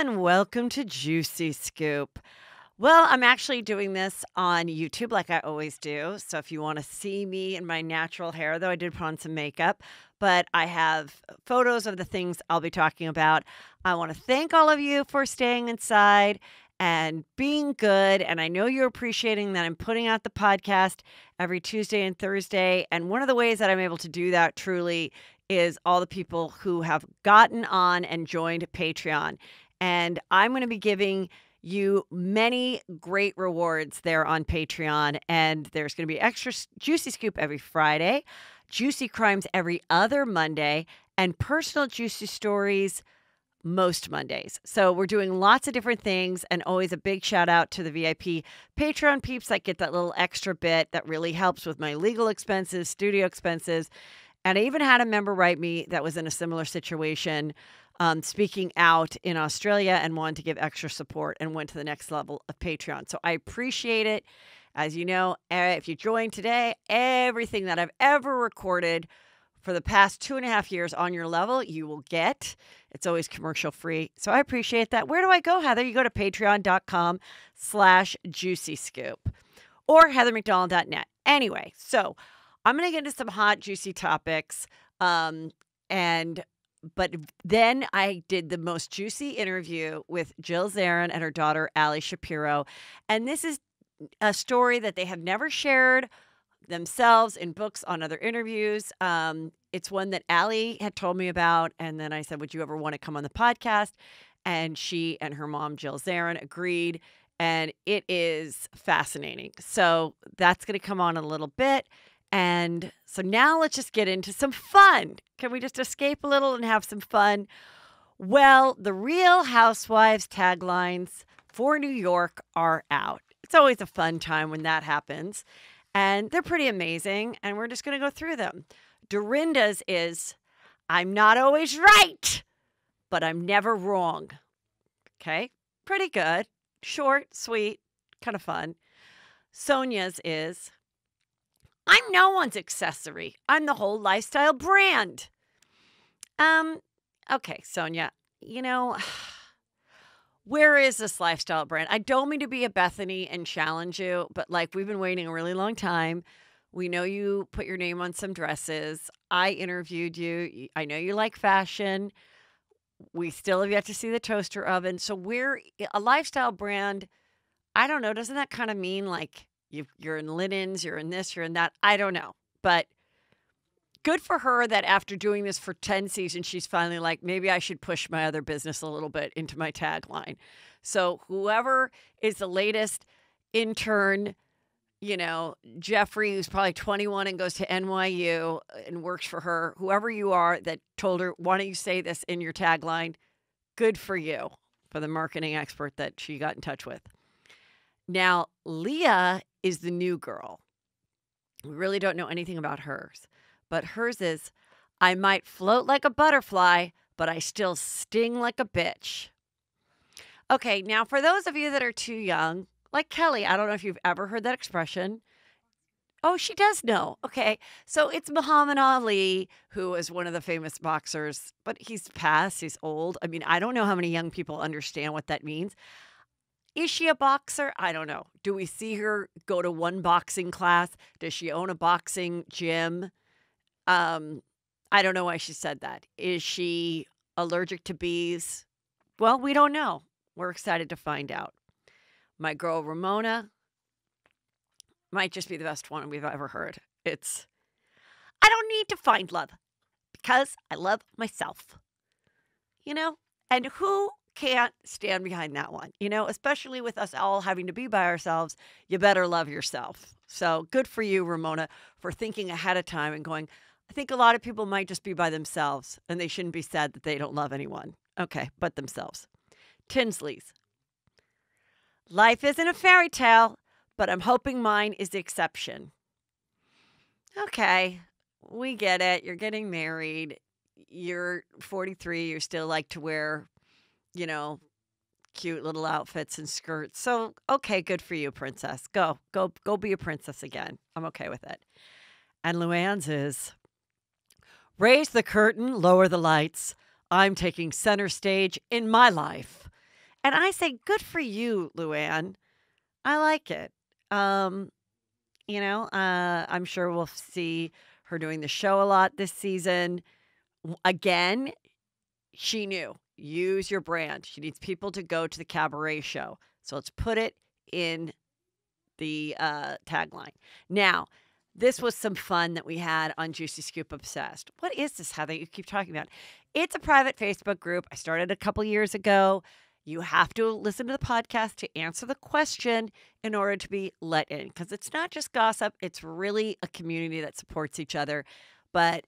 and welcome to Juicy Scoop. Well, I'm actually doing this on YouTube like I always do. So if you want to see me in my natural hair, though I did put on some makeup, but I have photos of the things I'll be talking about. I want to thank all of you for staying inside and being good. And I know you're appreciating that I'm putting out the podcast every Tuesday and Thursday. And one of the ways that I'm able to do that truly is all the people who have gotten on and joined Patreon. And I'm going to be giving you many great rewards there on Patreon. And there's going to be extra Juicy Scoop every Friday, Juicy Crimes every other Monday, and personal juicy stories most Mondays. So we're doing lots of different things, and always a big shout out to the VIP Patreon peeps that get that little extra bit that really helps with my legal expenses, studio expenses. And I even had a member write me that was in a similar situation, speaking out in Australia and wanted to give extra support and went to the next level of Patreon. So I appreciate it. As you know, if you join today, everything that I've ever recorded for the past 2.5 years on your level, you will get. It's always commercial free. So I appreciate that. Where do I go, Heather? You go to patreon.com/juicyscoop or heathermcdonald.net. Anyway, so I'm going to get into some hot, juicy topics. But then I did the most juicy interview with Jill Zarin and her daughter, Allie Shapiro. And this is a story that they have never shared themselves in books on other interviews. It's one that Allie had told me about. And then I said, would you ever want to come on the podcast? And she and her mom, Jill Zarin, agreed. And it is fascinating. So that's going to come on in a little bit. And so now let's just get into some fun. Can we just escape a little and have some fun? Well, the Real Housewives taglines for New York are out. It's always a fun time when that happens. And they're pretty amazing. And we're just going to go through them. Dorinda's is, I'm not always right, but I'm never wrong. Okay, pretty good. Short, sweet, kind of fun. Sonia's is, I'm no one's accessory. I'm the whole lifestyle brand. Okay, Sonia, where is this lifestyle brand? I don't mean to be a Bethany and challenge you, but we've been waiting a really long time. We know you put your name on some dresses. I interviewed you. I know you like fashion. We still have yet to see the toaster oven. So we're a lifestyle brand. I don't know. Doesn't that kind of mean you're in linens, you're in this, you're in that? I don't know. But good for her that after doing this for 10 seasons, she's finally like, maybe I should push my other business a little bit into my tagline. So whoever is the latest intern, Jeffrey, who's probably 21 and goes to NYU and works for her, whoever you are that told her, why don't you say this in your tagline? Good for you, for the marketing expert that she got in touch with. Now, Leah is the new girl. We really don't know anything about hers. But hers is, I might float like a butterfly, but I still sting like a bitch. Okay, now for those of you that are too young, like Kelly, I don't know if you've ever heard that expression. Oh, she does know. Okay, so it's Muhammad Ali, who is one of the famous boxers, but he's past, he's old. I mean, I don't know how many young people understand what that means. Is she a boxer? I don't know. Do we see her go to one boxing class? Does she own a boxing gym? I don't know why she said that. Is she allergic to bees? Well, we don't know. We're excited to find out. My girl Ramona might just be the best one we've ever heard. It's, I don't need to find love because I love myself. And who can't stand behind that one? Especially with us all having to be by ourselves, you better love yourself. So good for you, Ramona, for thinking ahead of time and going, I think a lot of people might just be by themselves and they shouldn't be sad that they don't love anyone. Okay, but themselves. Tinsley's. Life isn't a fairy tale, but I'm hoping mine is the exception. Okay, we get it. You're getting married. You're 43. You still like to wear, cute little outfits and skirts. So, okay, good for you, princess. Go be a princess again. I'm okay with it. And Luann's is, raise the curtain, lower the lights. I'm taking center stage in my life. And I say, good for you, Luann. I like it. Um, I'm sure we'll see her doing the show a lot this season. Again, she knew. Use your brand. She needs people to go to the cabaret show. So let's put it in the tagline. Now, this was some fun that we had on Juicy Scoop Obsessed. What is this, Heather, you keep talking about? It's a private Facebook group. I started a couple years ago. You have to listen to the podcast to answer the question in order to be let in, because it's not just gossip. It's really a community that supports each other. But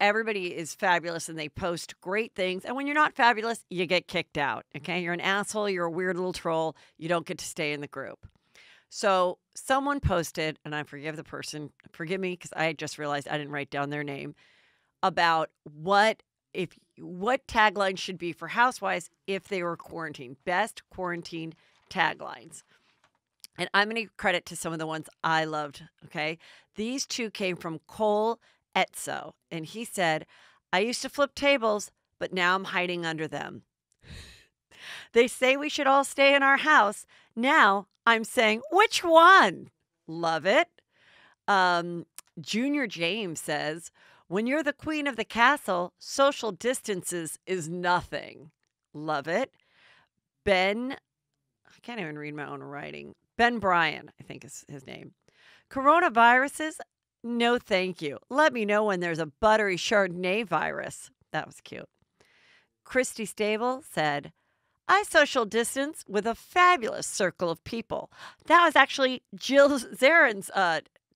everybody is fabulous and they post great things. And when you're not fabulous, you get kicked out. Okay. You're an asshole. You're a weird little troll. You don't get to stay in the group. So someone posted, and I forgive the person, forgive me because I just realized I didn't write down their name, about what tagline should be for Housewives if they were quarantined. Best quarantine taglines. And I'm going to give credit to some of the ones I loved. Okay. These two came from Cole Etzo. And he said, I used to flip tables, but now I'm hiding under them. They say we should all stay in our house. Now I'm saying, which one? Love it. Junior James says, when you're the queen of the castle, social distances is nothing. Love it. I can't even read my own writing. Ben Bryan, I think is his name. Coronaviruses? No, thank you. Let me know when there's a buttery Chardonnay virus. That was cute. Christy Stable said, I social distance with a fabulous circle of people. That was actually Jill Zarin's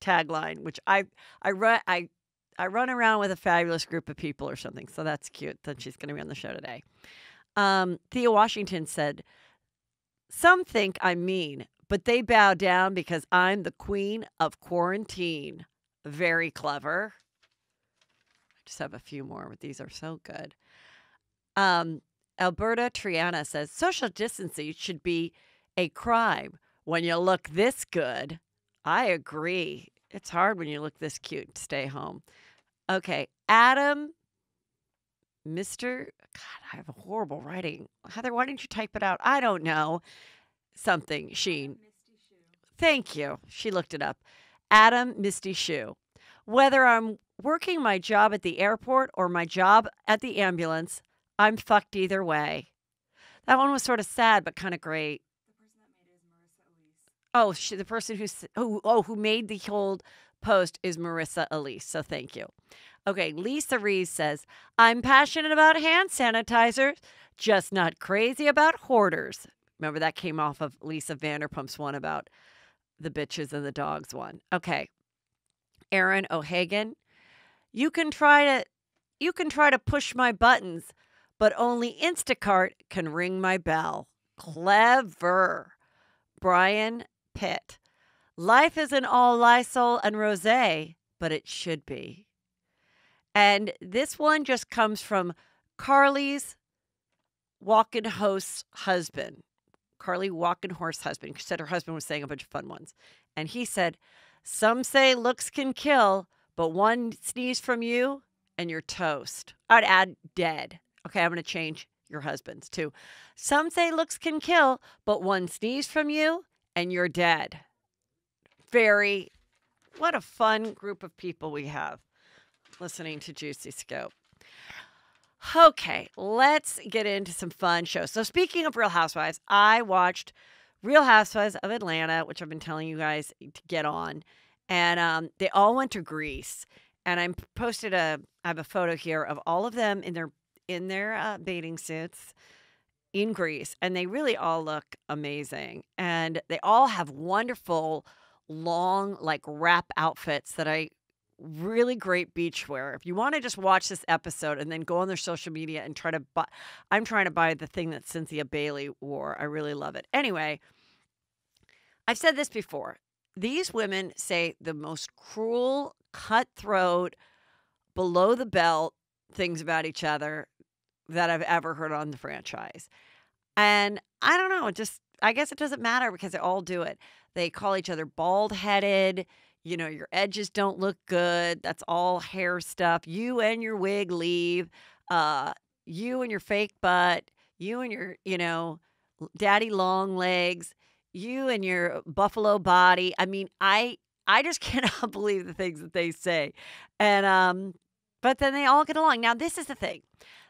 tagline, which I run around with a fabulous group of people or something. So that's cute that she's going to be on the show today. Thea Washington said, some think I'm mean, but they bow down because I'm the queen of quarantine. Very clever. I just have a few more, but these are so good. Alberta Triana says, social distancing should be a crime when you look this good. I agree. It's hard when you look this cute to stay home. Okay. Adam, God, I have a horrible writing. Heather, why didn't you type it out? I don't know. Something. Sheen. Thank you. She looked it up. Adam Misty Shoe. Whether I'm working my job at the airport or my job at the ambulance, I'm fucked either way. That one was sort of sad, but kind of great. The person that made it is Marissa Elise. Oh, the person who made the whole post is Marissa Elise. So thank you. Okay, Lisa Reese says, I'm passionate about hand sanitizers, just not crazy about hoarders. Remember that came off of Lisa Vanderpump's one about the bitches and the dogs one. Okay. Aaron O'Hagan, you can try to push my buttons, but only Instacart can ring my bell. Clever. Brian Pitt, life isn't all Lysol and rosé, but it should be. And this one just comes from Carly's walk-in host's husband. Carly walk-in horse husband. She said her husband was saying a bunch of fun ones. And he said, some say looks can kill, but one sneeze from you and you're toast. I'd add dead. Okay, I'm going to change your husband's too. Some say looks can kill, but one sneeze from you and you're dead. What a fun group of people we have listening to Juicy Scoop. Okay, let's get into some fun shows. So speaking of Real Housewives, I watched Real Housewives of Atlanta, which I've been telling you guys to get on. And they all went to Greece. And I have a photo here of all of them in their bathing suits in Greece. And they really all look amazing. And they all have wonderful, long, like wrap outfits really great beachwear. If you want to just watch this episode and then go on their social media and I'm trying to buy the thing that Cynthia Bailey wore. I really love it. Anyway, I've said this before. These women say the most cruel, cutthroat, below the belt things about each other that I've ever heard on the franchise. And I don't know, I guess it doesn't matter because they all do it. They call each other bald-headed. You know, your edges don't look good. That's all hair stuff. You and your wig leave. You and your fake butt. You and your, Daddy long legs, you and your buffalo body. I mean, I just cannot believe the things that they say. And but then they all get along. Now, this is the thing.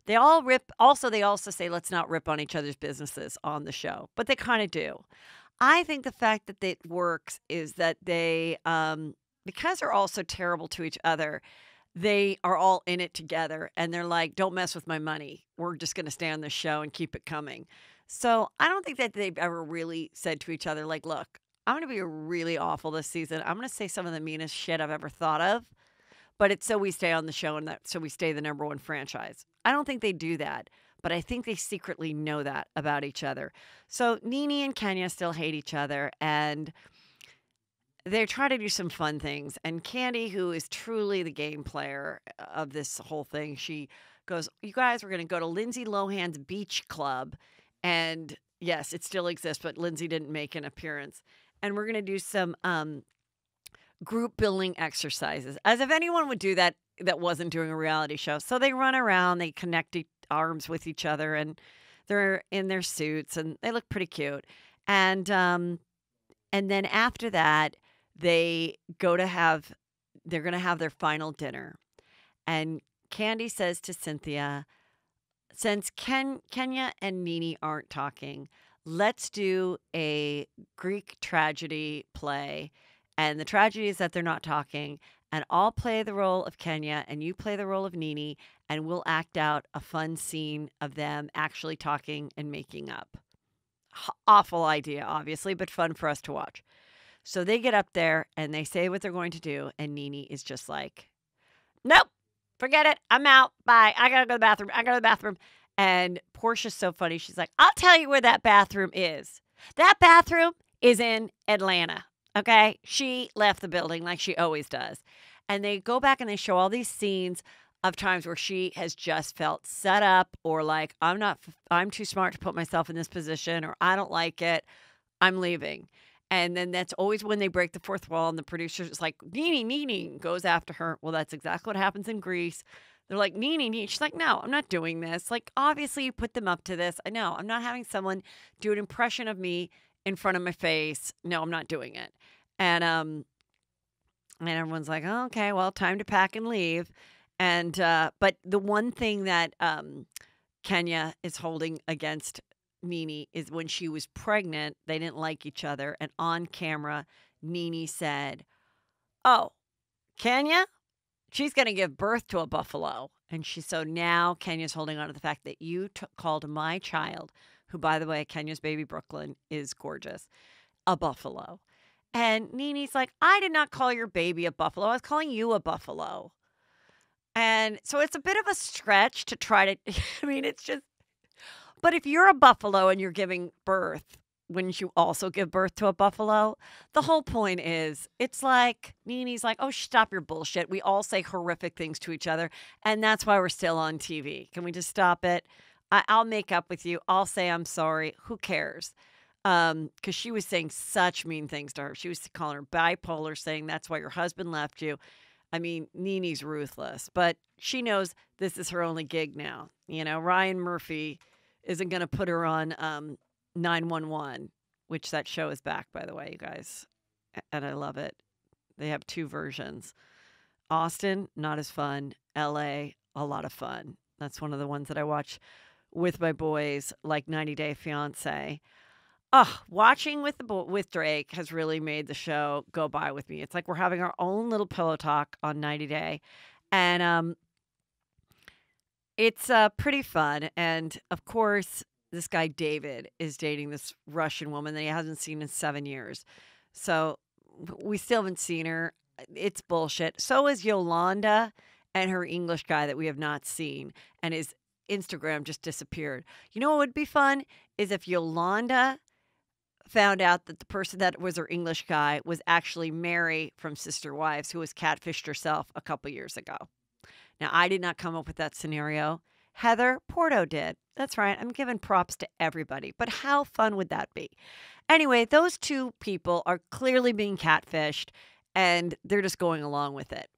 They all rip also they also say let's not rip on each other's businesses on the show, but they kind of do. I think the fact that it works is that they because they're all so terrible to each other, they are all in it together and they're like, "Don't mess with my money. We're just going to stay on the show and keep it coming." So, I don't think that they've ever really said to each other like, "Look, I'm going to be really awful this season. I'm going to say some of the meanest shit I've ever thought of, but it's so we stay on the show and that so we stay the number one franchise." I don't think they do that, but I think they secretly know that about each other. So, Nene and Kenya still hate each other and they're trying to do some fun things. And Candy, who is truly the game player of this whole thing, she goes, "You guys, we're going to go to Lindsay Lohan's beach club." And yes, it still exists, but Lindsay didn't make an appearance. And we're going to do some group building exercises. As if anyone would do that that wasn't doing a reality show. So they run around, they connect arms with each other, and they're in their suits, and they look pretty cute. And then after that, they go to have they're going to have their final dinner. And Candy says to Cynthia, since Kenya and Nene aren't talking, let's do a Greek tragedy play. And the tragedy is that they're not talking. And I'll play the role of Kenya and you play the role of Nene. And we'll act out a fun scene of them actually talking and making up. Awful idea, obviously, but fun for us to watch. So they get up there and they say what they're going to do. And Nene is just like, "Nope, forget it. I'm out. Bye. I got to go to the bathroom. I got to go to the bathroom." And Portia's so funny. She's like, "I'll tell you where that bathroom is. That bathroom is in Atlanta." Okay. She left the building like she always does. And they go back and they show all these scenes of times where she has just felt set up or like, I'm too smart to put myself in this position or I don't like it. I'm leaving. And then that's always when they break the fourth wall and the producer's like, Nene, goes after her. Well, that's exactly what happens in Greece. They're like, Nene. She's like, "No, I'm not doing this." Like, obviously you put them up to this. I know. I'm not having someone do an impression of me in front of my face. No, I'm not doing it. And everyone's like, "Oh, okay, well, time to pack and leave." And but the one thing that Kenya is holding against Nene is when she was pregnant, they didn't like each other. And on camera, Nene said, "Oh, Kenya, she's going to give birth to a buffalo." And so now Kenya's holding on to the fact that you called my child, who, by the way, Kenya's baby Brooklyn is gorgeous, a buffalo. And Nene's like, "I did not call your baby a buffalo. I was calling you a buffalo." And so it's a bit of a stretch to try to, I mean, it's just, but if you're a buffalo and you're giving birth, wouldn't you also give birth to a buffalo? The whole point is, it's like, Nene's like, "Oh, stop your bullshit. We all say horrific things to each other, and that's why we're still on TV. Can we just stop it? I'll make up with you. I'll say I'm sorry. Who cares?" Because she was saying such mean things to her. She was calling her bipolar, saying that's why your husband left you. I mean, Nene's ruthless, but she knows this is her only gig now. You know, Ryan Murphy isn't going to put her on 911, which that show is back, by the way, you guys. And I love it. They have two versions. Austin, not as fun. LA, a lot of fun. That's one of the ones that I watch with my boys, like 90 Day Fiancé. Watching with Drake has really made the show go by with me. It's like we're having our own little pillow talk on 90 Day. And it's pretty fun. And of course, this guy David is dating this Russian woman that he hasn't seen in 7 years. So we still haven't seen her. It's bullshit. So is Yolanda and her English guy that we have not seen. And his Instagram just disappeared. You know what would be fun is if Yolanda found out that the person that was her English guy was actually Mary from Sister Wives, who was catfished herself a couple years ago. Now, I did not come up with that scenario. Heather Porto did. That's right. I'm giving props to everybody. But how fun would that be? Anyway, those two people are clearly being catfished, and they're just going along with it.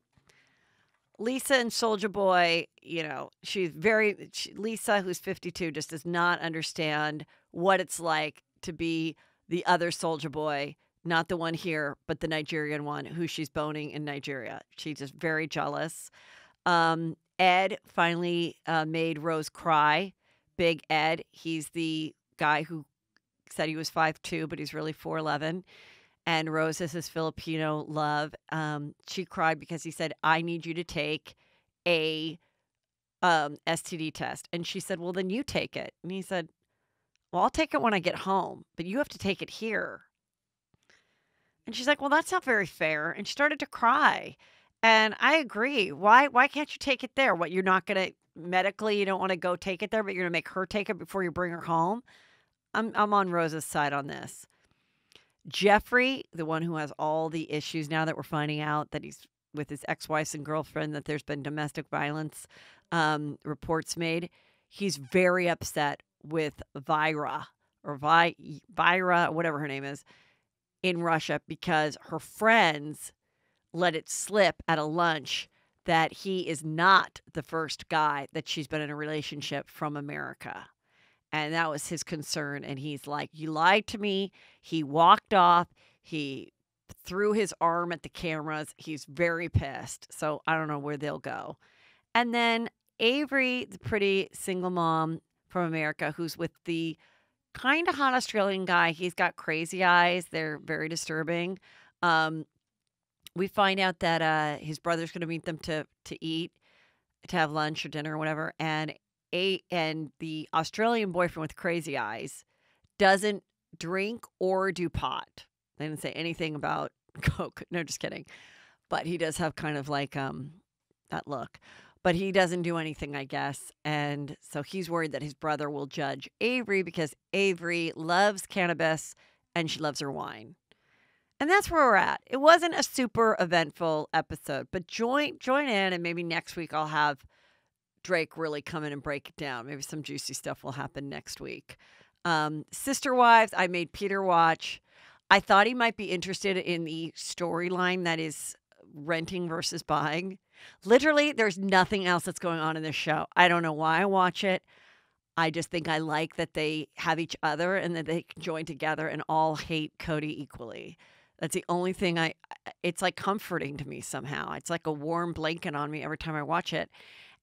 Lisa and Soldier Boy, Lisa, who's 52, just does not understand what it's like to be the other Soldier Boy, not the one here, but the Nigerian one who she's boning in Nigeria. She's just very jealous. Ed finally made Rose cry. Big Ed. He's the guy who said he was 5'2", but he's really 4'11". And Rose is his Filipino love. She cried because he said, I need you to take a STD test. And she said, well, then you take it. And he said, well, I'll take it when I get home, but you have to take it here. And she's like, well, that's not very fair. And she started to cry. And I agree. Why can't you take it there? What, you're not going to, medically, you don't want to go take it there, but you're going to make her take it before you bring her home? I'm on Rose's side on this. Jeffrey, the one who has all the issues now that we're finding out that he's with his ex-wife and girlfriend, that there's been domestic violence reports made. He's very upset with Vyra, whatever her name is, in Russia because her friends let it slip at a lunch that he is not the first guy that she's been in a relationship from America. And that was his concern. And he's like, you lied to me. He walked off. He threw his arm at the cameras. He's very pissed. So I don't know where they'll go. And then Avery, the pretty single mom from America, who's with the kind of hot Australian guy. He's got crazy eyes. They're very disturbing. We find out that his brother's going to meet them to eat, to have lunch or dinner or whatever. And the Australian boyfriend with crazy eyes doesn't drink or do pot. They didn't say anything about coke. No, just kidding. But he does have kind of like that look. But he doesn't do anything, I guess. And so he's worried that his brother will judge Avery because Avery loves cannabis and she loves her wine. And that's where we're at. It wasn't a super eventful episode, but join in, and maybe next week I'll have Drake really come in and break it down. Maybe some juicy stuff will happen next week. Sister Wives, I made Peter watch. I thought he might be interested in the storyline that is renting versus buying. Literally, there's nothing else that's going on in this show. I don't know why I watch it. I just think I like that they have each other and that they can join together and all hate Cody equally. That's the only thing it's like comforting to me somehow. It's like a warm blanket on me every time I watch it.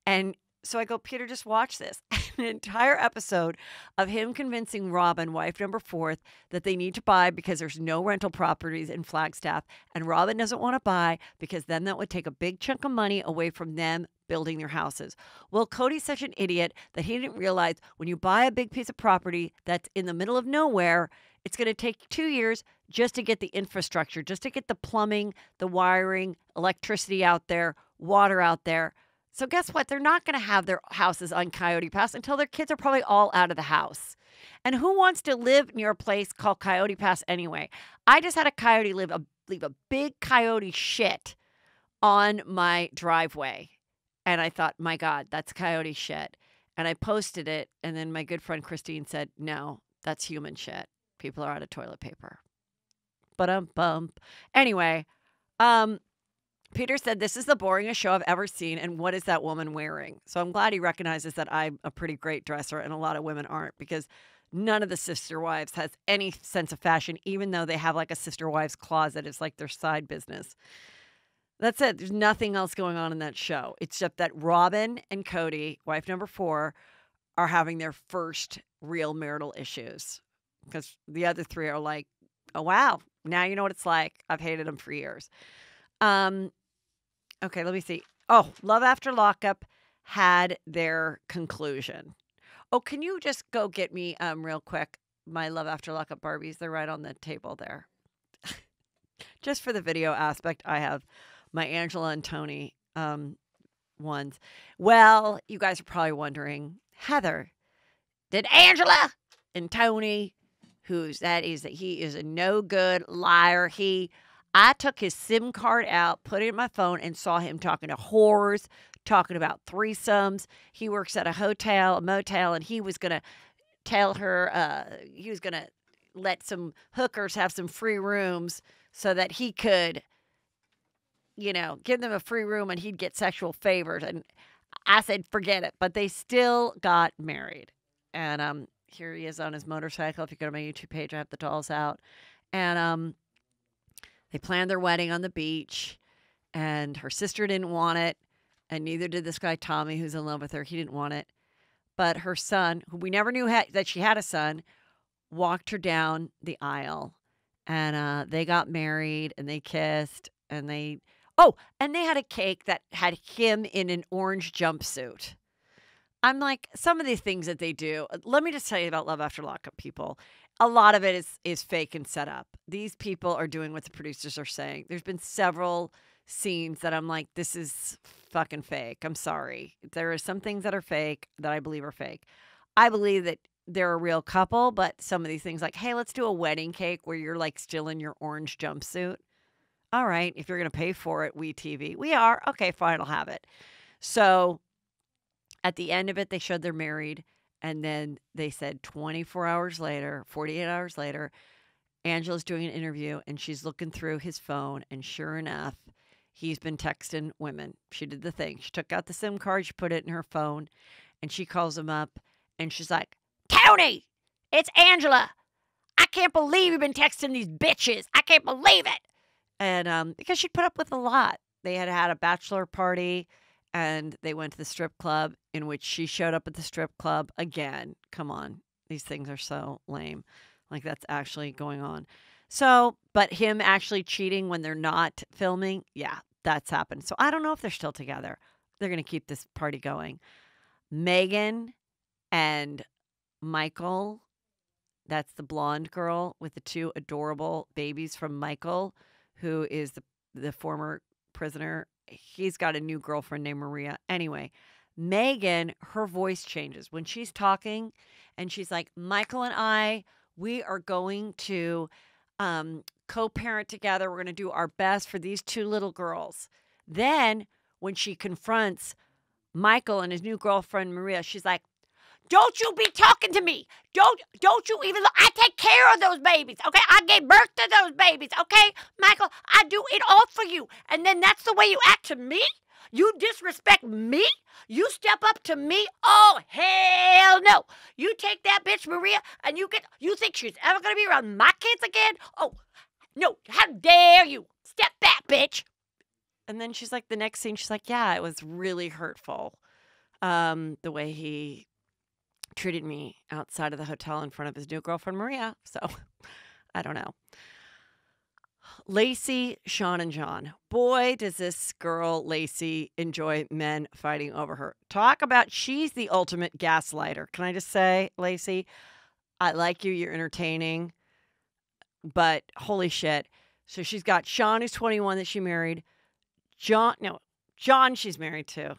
And so I go, Peter, just watch this. An entire episode of him convincing Robin, wife number 4, that they need to buy because there's no rental properties in Flagstaff. And Robin doesn't want to buy because then that would take a big chunk of money away from them building their houses. Well, Cody's such an idiot that he didn't realize when you buy a big piece of property that's in the middle of nowhere, it's going to take 2 years just to get the infrastructure, just to get the plumbing, the wiring, electricity out there, water out there. So guess what? They're not going to have their houses on Coyote Pass until their kids are probably all out of the house. And who wants to live near a place called Coyote Pass anyway? I just had a coyote leave a big coyote shit on my driveway. And I thought, my God, that's coyote shit. And I posted it. And then my good friend Christine said, no, that's human shit. People are out of toilet paper. Ba-dum-bump. Anyway, Peter said, this is the boringest show I've ever seen, and what is that woman wearing? So I'm glad he recognizes that I'm a pretty great dresser, and a lot of women aren't, because none of the Sister Wives has any sense of fashion, even though they have like a Sister Wives closet. It's like their side business. That's it. There's nothing else going on in that show. It's just that Robin and Cody, wife number 4, are having their first real marital issues, because the other 3 are like, oh, wow, now you know what it's like. I've hated them for years. Okay, let me see. Oh, Love After Lockup had their conclusion. Oh, can you just go get me real quick my Love After Lockup Barbies? They're right on the table there. Just for the video aspect, I have my Angela and Tony ones. Well, you guys are probably wondering, Heather, did Angela and Tony, he is a no good liar. I took his SIM card out, put it in my phone, and saw him talking to whores, talking about threesomes. He works at a motel, and he was going to tell her he was going to let some hookers have some free rooms so that he could give them a free room and he'd get sexual favors. And I said, forget it. But they still got married. And here he is on his motorcycle. If you go to my YouTube page, I have the dolls out. And they planned their wedding on the beach. And her sister didn't want it. And neither did this guy, Tommy, who's in love with her. He didn't want it. But her son, who we never knew that she had a son, walked her down the aisle. And they got married and they kissed. And they had a cake that had him in an orange jumpsuit. I'm like, some of these things that they do. Let me just tell you about Love After Lockup, people. A lot of it is fake and set up. These people are doing what the producers are saying. There's been several scenes that I'm like, this is fucking fake. I'm sorry. There are some things that are fake that I believe are fake. I believe that they're a real couple, but some of these things like, hey, let's do a wedding cake where you're like still in your orange jumpsuit. All right, if you're going to pay for it, WeTV. We are. Okay, fine, I'll have it. So at the end of it, they showed they're married. And then they said 24 hours later, 48 hours later, Angela's doing an interview and she's looking through his phone. And sure enough, he's been texting women. She did the thing. She took out the SIM card, she put it in her phone, and she calls him up. And she's like, Tony, it's Angela. I can't believe you've been texting these bitches. I can't believe it. And because she'd put up with a lot. They had had a bachelor party. And they went to the strip club in which she showed up at the strip club again. Come on. These things are so lame. Like that's actually going on. So, but him actually cheating when they're not filming. Yeah, that's happened. So I don't know if they're still together. They're going to keep this party going. Megan and Michael, that's the blonde girl with the two adorable babies from Michael, who is the former prisoner. He's got a new girlfriend named Maria. Anyway, Megan, her voice changes when she's talking and she's like, Michael and I, we are going to co-parent together. We're going to do our best for these two little girls. Then when she confronts Michael and his new girlfriend, Maria, she's like, don't you be talking to me. Don't you even look. I take care of those babies, okay? I gave birth to those babies, okay? Michael, I do it all for you. And then that's the way you act to me? You disrespect me? You step up to me? Oh, hell no. You take that bitch, Maria, and you think she's ever going to be around my kids again? Oh, no. How dare you? Step back, bitch. And then she's like, the next scene, she's like, yeah, it was really hurtful. The way he treated me outside of the hotel in front of his new girlfriend, Maria. So, I don't know. Lacey, Sean, and John. Boy, does this girl, Lacey, enjoy men fighting over her. Talk about, she's the ultimate gaslighter. Can I just say, Lacey, I like you. You're entertaining. But holy shit. So she's got Sean, who's 21, that she married. John, she's married to.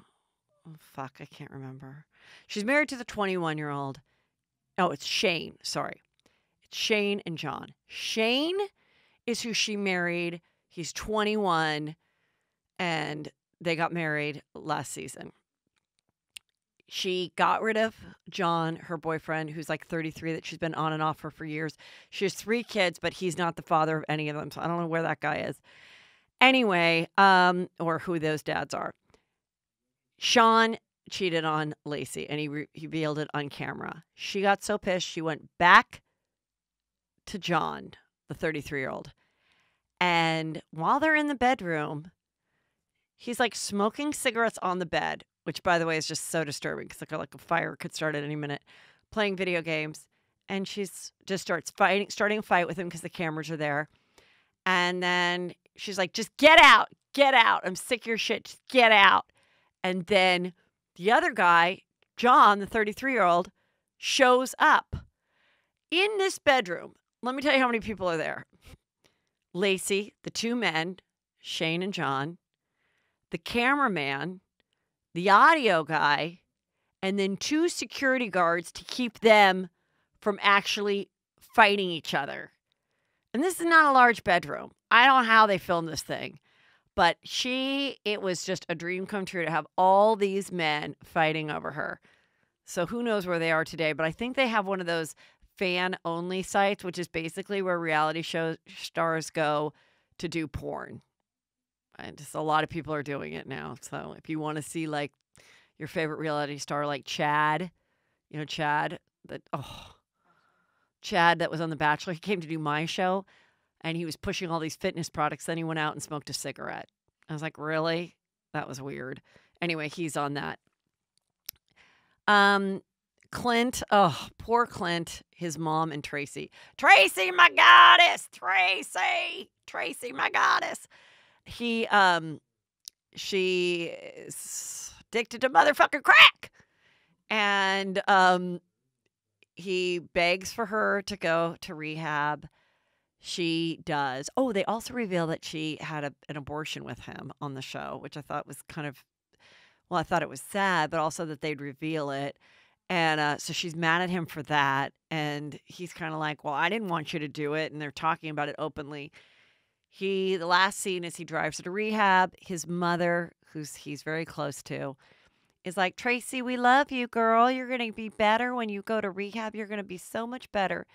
Oh, fuck, I can't remember. She's married to the 21-year-old. Oh, it's Shane. Sorry. It's Shane and John. Shane is who she married. He's 21, and they got married last season. She got rid of John, her boyfriend, who's like 33, that she's been on and off for years. She has 3 kids, but he's not the father of any of them, so I don't know where that guy is. Anyway, or who those dads are. Sean cheated on Lacey, and he revealed it on camera. She got so pissed, she went back to John, the 33-year-old. And while they're in the bedroom, he's like smoking cigarettes on the bed, which, by the way, is just so disturbing because like a fire could start at any minute, playing video games. And she's just starting a fight with him because the cameras are there. And then she's like, just get out. I'm sick of your shit. Just get out. And then the other guy, John, the 33-year-old, shows up in this bedroom. Let me tell you how many people are there. Lacey, the 2 men, Shane and John, the cameraman, the audio guy, and then 2 security guards to keep them from actually fighting each other. And this is not a large bedroom. I don't know how they filmed this thing. But it was just a dream come true to have all these men fighting over her. So who knows where they are today. But I think they have one of those fan-only sites, which is basically where reality show stars go to do porn. And just a lot of people are doing it now. So if you want to see like your favorite reality star, like Chad, Chad, Chad that was on The Bachelor, he came to do my show and he was pushing all these fitness products. Then he went out and smoked a cigarette. I was like, really? That was weird. Anyway, he's on that. Clint, oh, poor Clint, his mom and Tracy. Tracy, my goddess, Tracy, my goddess. She is addicted to motherfucking crack. And he begs for her to go to rehab. She does. Oh, they also reveal that she had an abortion with him on the show, which I thought was I thought it was sad, but also that they'd reveal it. And so she's mad at him for that. And he's kind of like, well, I didn't want you to do it. And they're talking about it openly. The last scene is he drives her to rehab. His mother, he's very close to, is like, Tracy, we love you, girl. You're going to be better when you go to rehab. You're going to be so much better.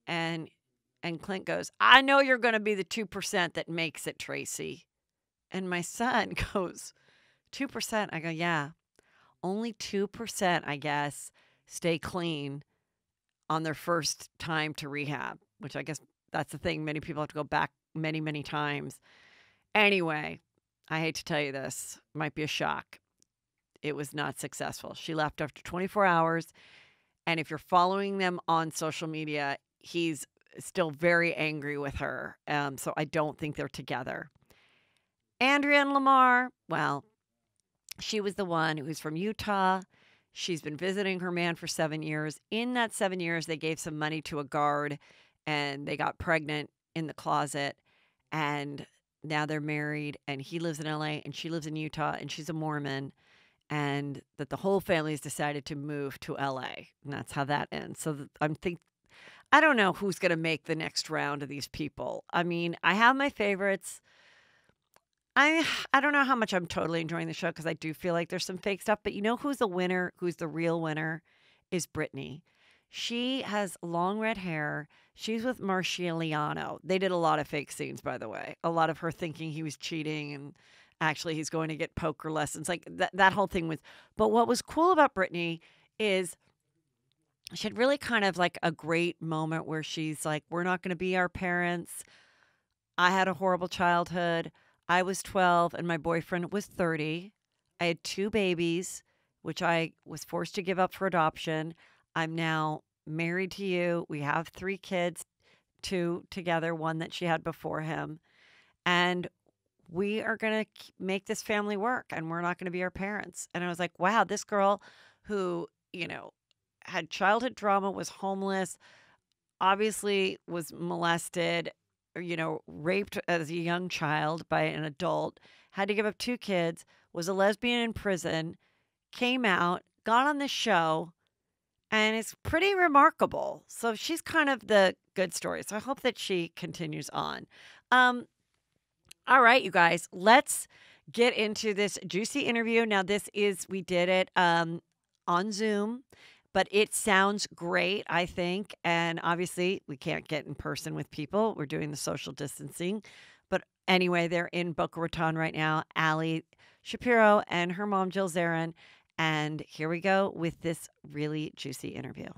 And Clint goes, I know you're going to be the 2% that makes it, Tracy. And my son goes, 2%? I go, yeah. Only 2%, I guess, stay clean on their first time to rehab, which I guess that's the thing. Many people have to go back many, many times. Anyway, I hate to tell you this. Might be a shock. It was not successful. She left after 24 hours. And if you're following them on social media, he's still very angry with her. So I don't think they're together. Andrea and Lamar, well, she was the one who's from Utah. She's been visiting her man for 7 years. In that 7 years, they gave some money to a guard and they got pregnant in the closet. And now they're married and he lives in LA and she lives in Utah and she's a Mormon. And that the whole family has decided to move to LA. And that's how that ends. So I don't know who's going to make the next round of these people. I mean, I have my favorites. I don't know how much I'm totally enjoying the show because I do feel like there's some fake stuff. But you know who's the winner, who's the real winner, is Brittany. She has long red hair. She's with Marciano. They did a lot of fake scenes, by the way. A lot of her thinking he was cheating and actually he's going to get poker lessons. Like that whole thing was. But what was cool about Brittany is she had really kind of like a great moment where she's like, we're not going to be our parents. I had a horrible childhood. I was 12 and my boyfriend was 30. I had 2 babies, which I was forced to give up for adoption. I'm now married to you. We have 3 kids, 2 together, 1 that she had before him. And we are going to make this family work and we're not going to be our parents. And I was like, wow, this girl who, had childhood trauma, was homeless, obviously was molested, raped as a young child by an adult, had to give up 2 kids, was a lesbian in prison, came out, got on this show, and it's pretty remarkable. So she's kind of the good story. So I hope that she continues on. All right, you guys, let's get into this juicy interview. Now, we did it on Zoom. But it sounds great, I think. And obviously, we can't get in person with people. We're doing the social distancing. But anyway, they're in Boca Raton right now, Ali Shapiro and her mom, Jill Zarin. And here we go with this really juicy interview.